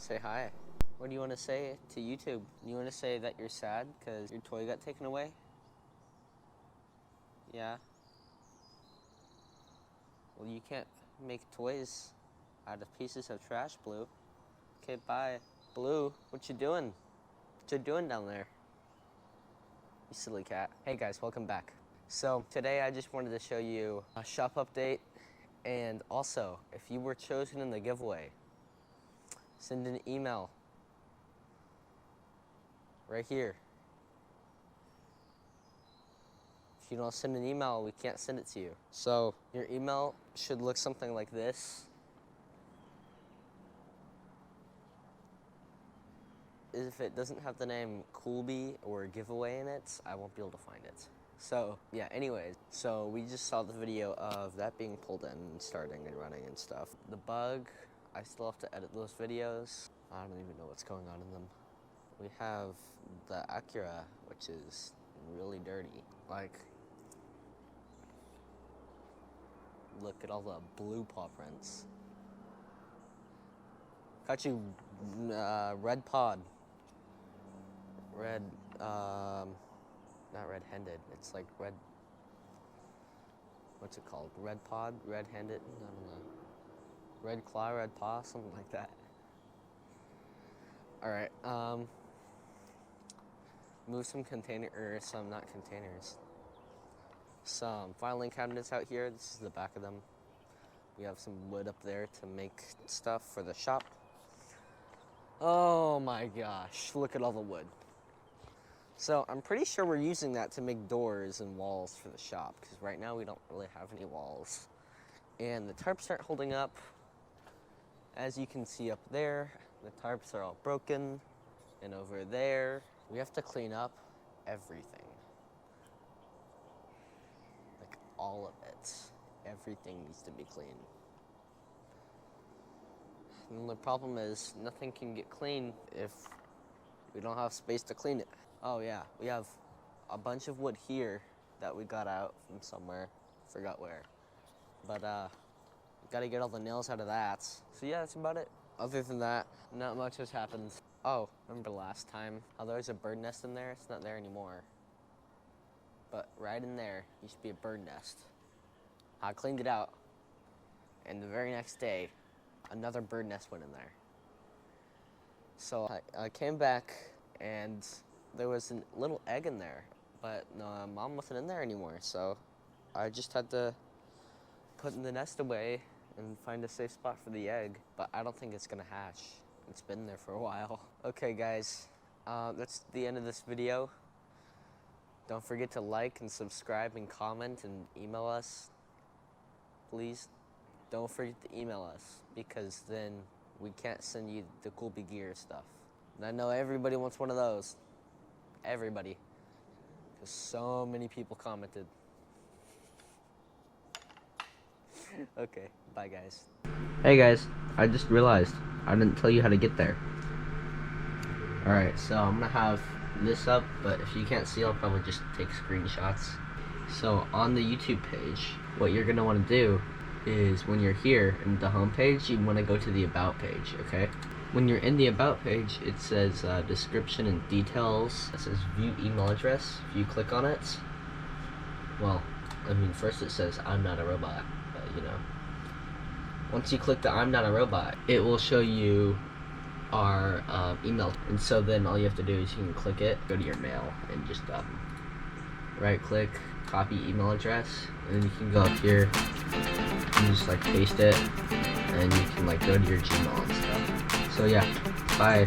Say hi. What do you want to say to YouTube? You want to say that you're sad because your toy got taken away? Yeah. Well, you can't make toys out of pieces of trash, Blue. Okay, bye. Blue, what you doing? What you doing down there? You silly cat. Hey guys, welcome back. So today I just wanted to show you a shop update, and also if you were chosen in the giveaway, send an email right here. If you don't send an email, we can't send it to you. So your email should look something like this. If it doesn't have the name Coolby or giveaway in it, I won't be able to find it. So yeah, anyways, so we just saw the video of that being pulled in and starting and running and stuff. The bug, I still have to edit those videos. I don't even know what's going on in them. We have the Acura, which is really dirty. Like, look at all the blue paw prints. Got you red pod. Red, not red-handed, it's like red, what's it called? Red pod, red-handed, I don't know. Red claw, red paw, something like that. All right, move some some filing cabinets out here. This is the back of them. We have some wood up there to make stuff for the shop. Oh my gosh, look at all the wood. So I'm pretty sure we're using that to make doors and walls for the shop, because right now we don't really have any walls. And the tarps aren't holding up. As you can see up there, the tarps are all broken. And over there, we have to clean up everything. Like all of it. Everything needs to be clean. And the problem is, nothing can get clean if we don't have space to clean it. Oh yeah, we have a bunch of wood here that we got out from somewhere, forgot where. But we gotta get all the nails out of that. So yeah, that's about it. Other than that, not much has happened. Oh, remember last time how there was a bird nest in there? It's not there anymore. But right in there used to be a bird nest. I cleaned it out, and the very next day, another bird nest went in there. So I came back, and there was a little egg in there, but no, Mom wasn't in there anymore, so I just had to put the nest away and find a safe spot for the egg, but I don't think it's gonna hatch. It's been there for a while. Okay guys, that's the end of this video. Don't forget to like and subscribe and comment and email us. Please don't forget to email us, because then we can't send you the cool big gear stuff. And I know everybody wants one of those. Everybody. Because so many people commented. Okay, bye guys. Hey guys, I just realized I didn't tell you how to get there. Alright, so I'm gonna have this up, but if you can't see, I'll probably just take screenshots. So on the YouTube page, what you're gonna want to do is, when you're here in the home page, you want to go to the About page, okay? When you're in the About page, it says description and details. It says view email address. If you click on it, well, I mean, first it says I'm not a robot, but you know. Once you click the I'm not a robot, it will show you our email. And so then all you have to do is you can click it, go to your mail, and just right click, copy email address, and then you can go up here and just like paste it, and you can like go to your Gmail and stuff. So yeah, bye.